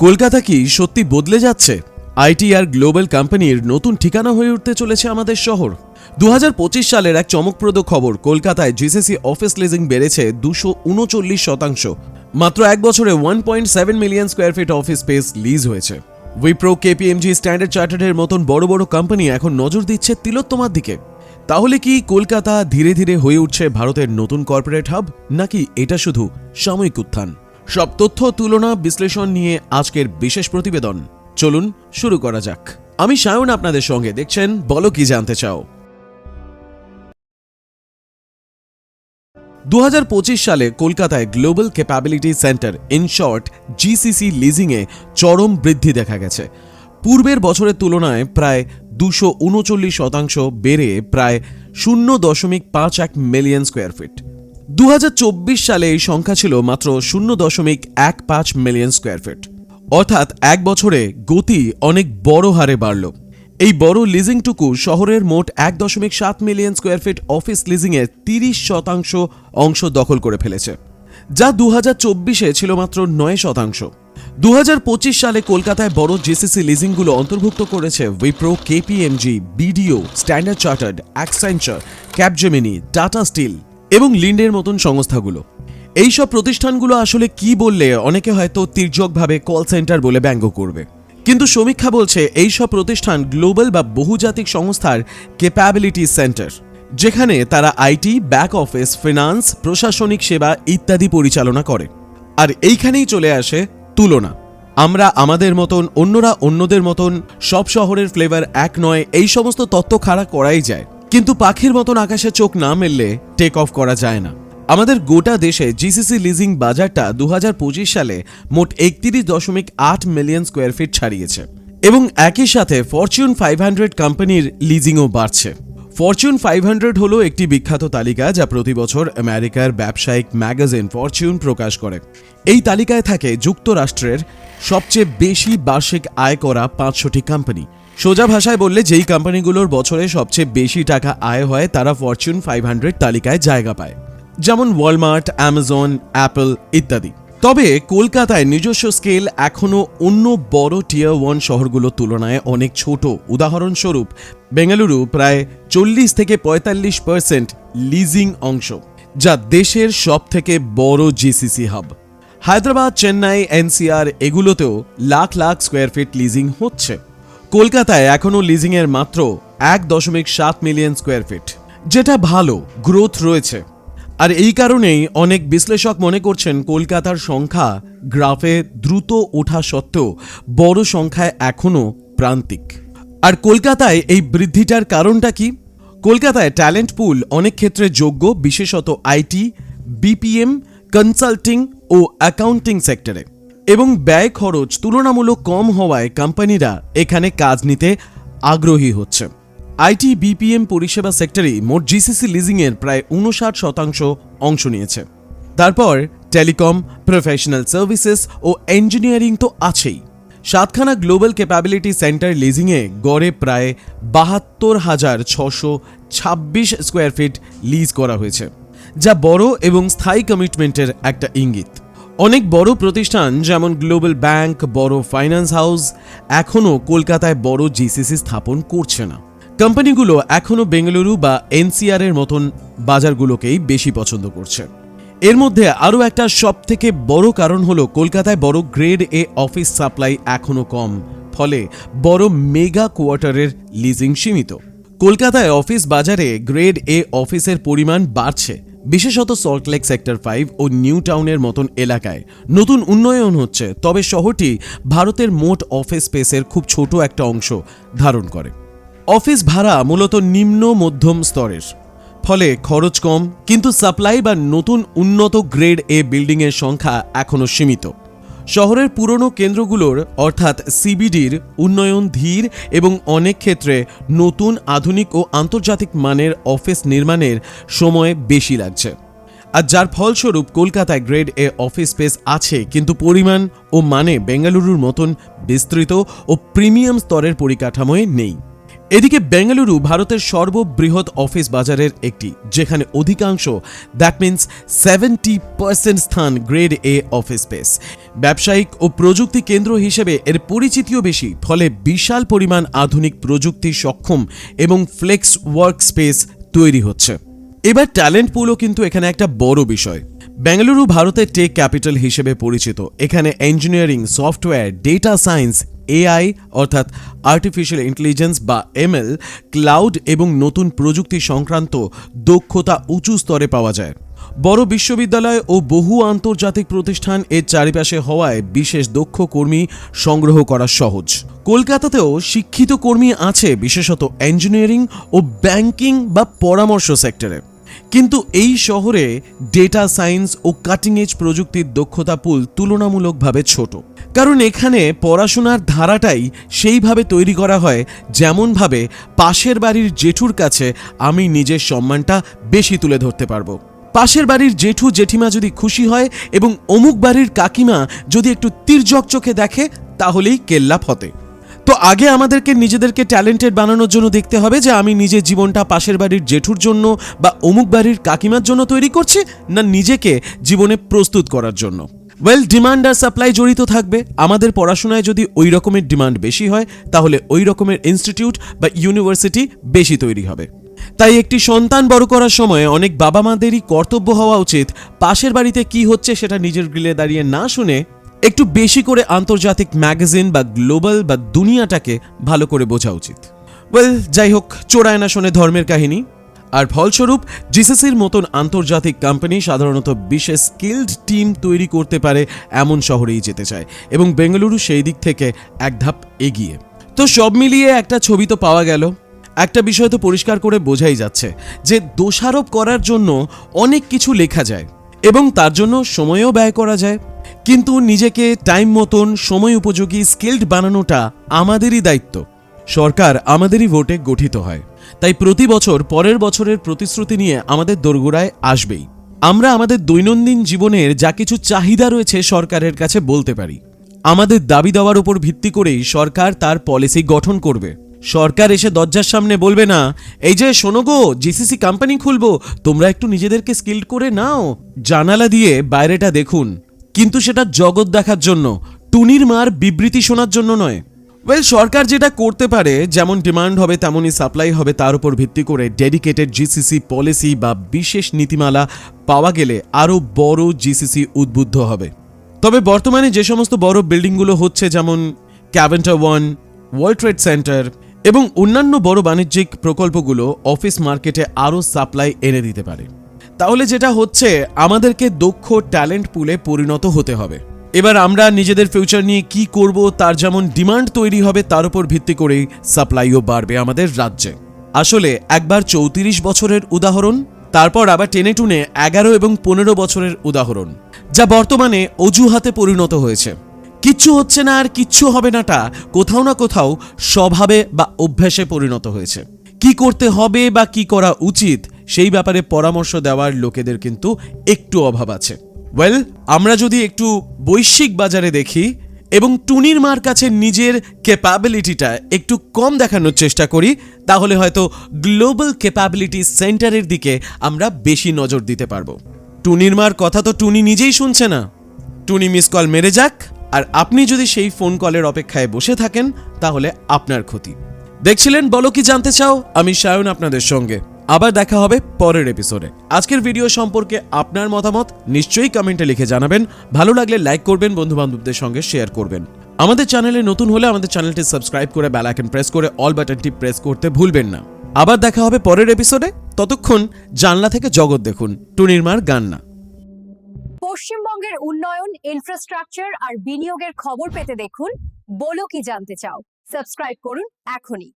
কলকাতা কি সত্যি বদলে যাচ্ছে? আইটি আর গ্লোবাল কোম্পানির নতুন ঠিকানা হয়ে উঠতে চলেছে আমাদের শহর। 2025 সালের এক চমকপ্রদ খবর, কলকাতায় জিসিসি অফিস লিজিং বেড়েছে 239%। মাত্র এক বছরে 1.7 million square feet office space lease হয়েছে। উইপ্রো, কেপিএমজি, স্ট্যান্ডার্ড চার্টার্ডের মতন বড় বড় কোম্পানি এখন নজর দিচ্ছে তিলোত্তমার দিকে। তাহলে কি কলকাতা ধীরে ধীরে হয়ে উঠছে ভারতের নতুন কর্পোরেট হাব, নাকি এটা শুধু সাময়িক উত্থান? সব তথ্য, তুলনা, বিশ্লেষণ নিয়ে আজকের বিশেষ প্রতিবেদন। চলুন শুরু করা যাক। আমি সায়ন, আপনাদের সঙ্গে। দেখছেন বলো কি জানতে চাও। 2025 সালে কলকাতায় global capability center, in short GCC লিজিংয়ে চরম বৃদ্ধি দেখা গেছে। পূর্বের বছরের তুলনায় প্রায় 239% বেড়ে প্রায় 0.51 মিলিয়ন স্কোয়ার ফিট। 2024 সালে এই সংখ্যা ছিল মাত্র 0.15 মিলিয়ন স্কোয়ার ফিট। অর্থাৎ এক বছরে গতি অনেক বড় হারে বাড়ল। এই বড় লিজিংটুকু শহরের মোট 1.7 মিলিয়ন স্কোয়ার ফিট অফিস লিজিংয়ের 30% অংশ দখল করে ফেলেছে, যা 2024-এ ছিল মাত্র 9%। 2025 সালে কলকাতায় বড় জিসিসি লিজিংগুলো অন্তর্ভুক্ত করেছে Wipro, KPMG, BDO, Standard Chartered, Accenture, Capgemini, Tata Steel এবং লিন্ডের মতন সংস্থাগুলো। এইসব প্রতিষ্ঠানগুলো আসলে কি বললে অনেকে হয়তো তির্যকভাবে কল সেন্টার বলে ব্যঙ্গ করবে, কিন্তু সমীক্ষা বলছে এইসব প্রতিষ্ঠান গ্লোবাল বা বহুজাতিক সংস্থার ক্যাপাবিলিটি সেন্টার, যেখানে তারা আইটি, ব্যাক অফিস, ফিনান্স, প্রশাসনিক সেবা ইত্যাদি পরিচালনা করে। আর এইখানেই চলে আসে তুলনা। আমরা আমাদের মতন, অন্যরা অন্যদের মতন, সব শহরের ফ্লেভার এক নয়, এই সমস্ত তত্ত্ব খাড়া করাই যায়, কিন্তু পাখির মতন আকাশে চোখ না মেললে টেক অফ করা যায় না। আমাদের গোটা দেশে জিসিসি লিজিং বাজারটা 2025 সালে মোট 31.8 মিলিয়ন স্কোয়ার ফিট ছাড়িয়েছে, এবং একই সাথে ফরচুন 500 কোম্পানির লিজিংও বাড়ছে। ফরচুন 500 হলো একটি বিখ্যাত তালিকা যা প্রতি বছর আমেরিকার ব্যবসায়িক ম্যাগাজিন ফরচুন প্রকাশ করে। এই তালিকায় থাকে যুক্তরাষ্ট্রের সবচেয়ে বেশি বার্ষিক আয় করা 500টি কোম্পানি। সোজা ভাষায় বললে, যেই কোম্পানিগুলোর বছরে সবচেয়ে বেশি টাকা আয় হয় তারা ফরচুন 500 তালিকায় জায়গা পায়, যেমন ওয়ালমার্ট, অ্যামাজন, অ্যাপল ইত্যাদি। তবে কলকাতায় নিজস্ব স্কেল এখনও অন্য বড় টিয়ার 1 শহরগুলোর তুলনায় অনেক ছোট। উদাহরণস্বরূপ, বেঙ্গালুরু প্রায় 40 থেকে 45% লিজিং অংশ, যা দেশের সব থেকে বড় GCC hub. Hyderabad, Chennai, NCR এগুলোতেও lakh lakh square feet leasing হচ্ছে। কলকাতায় এখনও লিজিংয়ের মাত্র 1.7 মিলিয়ন স্কোয়ার ফিট, যেটা ভালো গ্রোথ রয়েছে। আর এই কারণেই অনেক বিশ্লেষক মনে করছেন কলকাতার সংখ্যা গ্রাফে দ্রুত ওঠা সত্ত্বেও বড় সংখ্যায় এখনও প্রান্তিক। আর কলকাতায় এই বৃদ্ধিটার কারণটা কি? কলকাতায় ট্যালেন্ট পুল অনেক ক্ষেত্রে যোগ্য, বিশেষত আইটি, বিপিএম, কনসাল্টিং ও অ্যাকাউন্টিং সেক্টরে, এবং ব্যয় খরচ তুলনামূলক কম হওয়ায় কোম্পানিরা এখানে কাজ নিতে আগ্রহী হচ্ছে। আইটি, বিপিএম পরিষেবা সেক্টরে মোট জিসিসি লিজিংয়ের প্রায় 59% অংশ নিয়েছে। তারপর টেলিকম, প্রফেশনাল সার্ভিসেস ও ইঞ্জিনিয়ারিং তো আছেই। 7খানা গ্লোবাল ক্যাপাবিলিটি সেন্টার লিজিংয়ে গড়ে প্রায় 72,626 স্কোয়ার ফিট লিজ করা হয়েছে, যা বড় এবং স্থায়ী কমিটমেন্টের একটা ইঙ্গিত। অনেক বড় প্রতিষ্ঠান যেমন গ্লোবাল ব্যাংক, বড় ফাইন্যান্স হাউস এখনও কলকাতায় বড় জিসিসি স্থাপন করছে না। কোম্পানিগুলো এখনও বেঙ্গালুরু বা এনসিআর এর মতন বাজারগুলোকেই বেশি পছন্দ করছে। এর মধ্যে আরও একটা সবথেকে বড় কারণ হলো কলকাতায় বড় গ্রেড এ অফিস সাপ্লাই এখনও কম, ফলে বড় মেগা কোয়ার্টারের লিজিং সীমিত। কলকাতায় অফিস বাজারে গ্রেড এ অফিসের পরিমাণ বাড়ছে, বিশেষত সল্টলেক সেক্টর 5 ও নিউ টাউনের মতন এলাকায় নতুন উন্নয়ন হচ্ছে। তবে শহরটি ভারতের মোট অফিস স্পেসের খুব ছোট একটা অংশ ধারণ করে। অফিস ভাড়া মূলত নিম্ন মধ্যম স্তরের, ফলে খরচ কম, কিন্তু সাপ্লাই বা নতুন উন্নত গ্রেড এ বিল্ডিংয়ের সংখ্যা এখনও সীমিত। শহরের পুরনো কেন্দ্রগুলোর অর্থাৎ সিবিডির উন্নয়ন ধীর, এবং অনেক ক্ষেত্রে নতুন, আধুনিক ও আন্তর্জাতিক মানের অফিস নির্মাণের সময় বেশি লাগছে। আর যার ফলস্বরূপ কলকাতায় গ্রেড এ অফিস স্পেস আছে, কিন্তু পরিমাণ ও মানে বেঙ্গালুরুর মতন বিস্তৃত ও প্রিমিয়াম স্তরের পরিকাঠামোয় নেই। এদিকে বেঙ্গালুরু ভারতের সর্ববৃহৎ অফিস বাজারের একটি, যেখানে অধিকাংশ দ্যাট মিন্স 70% স্থান গ্রেড এ অফিস স্পেস। ব্যবসায়িক ও প্রযুক্তি কেন্দ্র হিসেবে এর পরিচিতিও বেশি, ফলে বিশাল পরিমাণ আধুনিক প্রযুক্তি সক্ষম এবং ফ্লেক্স ওয়ার্ক স্পেস তৈরি হচ্ছে। এবার ট্যালেন্ট পুলও কিন্তু এখানে একটা বড় বিষয়। বেঙ্গালুরু ভারতের টেক ক্যাপিটাল হিসেবে পরিচিত। এখানে engineering, software, data science, AI অর্থাৎ আর্টিফিশিয়াল ইন্টেলিজেন্স বা এমএল, ক্লাউড এবং নতুন প্রযুক্তি সংক্রান্ত দক্ষতা উঁচু স্তরে পাওয়া যায়। বড় বিশ্ববিদ্যালয় ও বহু আন্তর্জাতিক প্রতিষ্ঠান এর চারিপাশে হওয়ায় বিশেষ দক্ষ কর্মী সংগ্রহ করা সহজ। কলকাতাতেও শিক্ষিত কর্মী আছে, বিশেষত ইঞ্জিনিয়ারিং ও ব্যাংকিং বা পরামর্শ সেক্টরে। কিন্তু এই শহরে ডেটা সায়েন্স ও কাটিং এজ প্রযুক্তির দক্ষতা পুল তুলনামূলকভাবে ছোট, কারণ এখানে পড়াশোনার ধারাটাই সেইভাবে তৈরি করা হয় যেমনভাবে পাশের বাড়ির জেঠুর কাছে আমি নিজের সম্মানটা বেশি তুলে ধরতে পারবো। পাশের বাড়ির জেঠু জেঠিমা যদি খুশি হয় এবং অমুক বাড়ির কাকিমা যদি একটু তির্যক চোখে দেখে, তাহলেই কেল্লা ফতে। তো আগে আমাদেরকে নিজেদেরকে ট্যালেন্টেড বানানোর জন্য দেখতে হবে যে আমি নিজের জীবনটা পাশের বাড়ির জেঠুর জন্য বা অমুক বাড়ির কাকিমার জন্য তৈরি করছি, না নিজেকে জীবনে প্রস্তুত করার জন্য। ওয়েল, ডিমান্ড আর সাপ্লাই জড়িত থাকবে। আমাদের পড়াশোনায় যদি ওই রকমের ডিমান্ড বেশি হয়, তাহলে ওই রকমের ইনস্টিটিউট বা ইউনিভার্সিটি বেশি তৈরি হবে। তাই একটি সন্তান বড় করার সময় অনেক বাবা মাদেরই কর্তব্য হওয়া উচিত পাশের বাড়িতে কি হচ্ছে সেটা নিজের গ্রিলে দাঁড়িয়ে না শুনে একটু বেশি করে আন্তর্জাতিক ম্যাগাজিন বা গ্লোবাল বা দুনিয়াটাকে ভালো করে বোঝা উচিত। ওয়েল, যাই হোক, চোরায় না শোনে ধর্মের কাহিনী। আর ফলস্বরূপ জিসিসির মতন আন্তর্জাতিক কোম্পানি সাধারণত বিশেষ স্কিলড টিম তৈরি করতে পারে এমন শহরেই যেতে চায়, এবং বেঙ্গালুরু সেই দিক থেকে এক ধাপ এগিয়ে। তো সব মিলিয়ে একটা ছবি তো পাওয়া গেল। একটা বিষয় তো পরিষ্কার করে বোঝাই যাচ্ছে যে দোষারোপ করার জন্য অনেক কিছু লেখা যায় এবং তার জন্য সময়ও ব্যয় করা যায়, কিন্তু নিজেকে টাইম মতন সময় উপযোগী স্কিলড বানানোটা আমাদেরই দায়িত্ব। সরকার আমাদেরই ভোটে গঠিত হয়, তাই প্রতি বছর পরের বছরের প্রতিশ্রুতি নিয়ে আমাদের দোরগোড়ায় আসবেই। আমরা আমাদের দৈনন্দিন জীবনের যা কিছু চাহিদা রয়েছে সরকারের কাছে বলতে পারি। আমাদের দাবি দেওয়ার উপর ভিত্তি করেই সরকার তার পলিসি গঠন করবে। সরকার এসে দরজার সামনে বলবে না, এই যে শোনো গো, জিসিসি কোম্পানি খুলবো, তোমরা একটু নিজেদেরকে স্কিল্ড করে নাও, জানালা দিয়ে বাইরেটা দেখুন, কিন্তু সেটা জগৎ দেখার জন্য, টুনির মার বিবৃতি শোনার জন্য নয়। ওয়েল, সরকার যেটা করতে পারে, যেমন ডিমান্ড হবে তেমনই সাপ্লাই হবে, তার উপর ভিত্তি করে ডেডিকেটেড জিসিসি পলিসি বা বিশেষ নীতিমালা পাওয়া গেলে আরও বড় জিসিসি উদ্বুদ্ধ হবে। তবে বর্তমানে যে সমস্ত বড় বিল্ডিংগুলো হচ্ছে, যেমন ক্যাভেন্টার 1, ওয়ার্ল্ড ট্রেড সেন্টার এবং অন্যান্য বড় বাণিজ্যিক প্রকল্পগুলো অফিস মার্কেটে আরও সাপ্লাই এনে দিতে পারে। তাহলে যেটা হচ্ছে, আমাদেরকে দক্ষ ট্যালেন্ট পুলে পরিণত হতে হবে। এবার আমরা নিজেদের ফিউচার নিয়ে কি করব, তার যেমন ডিমান্ড তৈরি হবে, তার উপর ভিত্তি করেই সাপ্লাইও বাড়বে আমাদের রাজ্যে। আসলে একবার 34 বছরের উদাহরণ, তারপর আবার টেনে টুনে 11 এবং 15 বছরের উদাহরণ, যা বর্তমানে অজুহাতে পরিণত হয়েছে। কিচ্ছু হচ্ছে না আর কিচ্ছু হবে নাটা কোথাও না কোথাও স্বভাবে বা অভ্যাসে পরিণত হয়েছে। কি করতে হবে বা কি করা উচিত সেই ব্যাপারে পরামর্শ দেওয়ার লোকেদের কিন্তু একটু অভাব আছে। ওয়েল, আমরা যদি একটু বৈশ্বিক বাজারে দেখি এবং টুনির মার কাছে নিজের ক্যাপাবিলিটিটা একটু কম দেখানোর চেষ্টা করি, তাহলে হয়তো গ্লোবাল ক্যাপাবিলিটি সেন্টারের দিকে আমরা বেশি নজর দিতে পারবো। টুনির মার কথা তো টুনি নিজেই শুনছে না। টুনি মিস কল মেরে যাক, আর আপনি যদি সেই ফোন কলের অপেক্ষায় বসে থাকেন, তাহলে আপনার ক্ষতি। দেখছিলেন বলো কি জানতে চাও, আমি সায়ন আপনাদের সঙ্গে। আবার দেখা হবে পরের এপিসোডে। আজকের ভিডিও সম্পর্কে আপনার মতামত নিশ্চয়ই কমেন্টে লিখে জানাবেন। ভালো লাগলে লাইক করবেন, বন্ধু বান্ধবদের সঙ্গে শেয়ার করবেন। আমাদের চ্যানেলে নতুন হলে আমাদের চ্যানেলটি সাবস্ক্রাইব করে বেল আইকন প্রেস করে অল বাটনটি প্রেস করতে ভুলবেন না। আবার দেখা হবে পরের এপিসোডে। ততক্ষণ জানলা থেকে জগৎ দেখুন, টুনির মার গান না। পশ্চিমবঙ্গের উন্নয়ন, ইনফ্রাস্ট্রাকচার আর বিনিয়োগের খবর পেতে দেখুন বলো কি জানতে চাও। সাবস্ক্রাইব করুন এখনই।